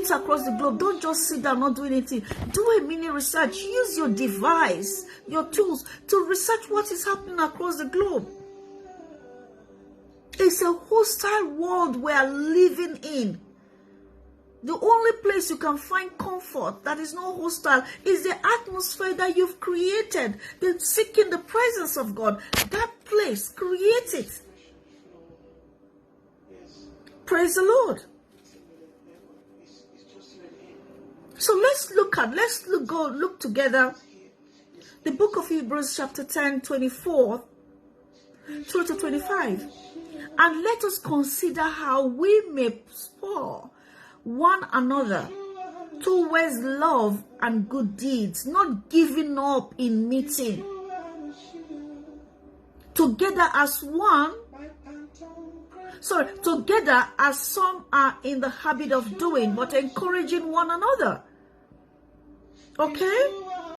it across the globe. Don't just sit down not doing anything. Do a mini research. Use your device, your tools to research what is happening across the globe. It's a hostile world we are living in. The only place you can find comfort that is not hostile is the atmosphere that you've created. Then seeking the presence of God. That place, create it. Praise the Lord. So let's look together the book of Hebrews chapter 10, 24 through to 25. And let us consider how we may spur one another towards love and good deeds, not giving up in meeting together as one. Together as some are in the habit of doing, but encouraging one another. Okay?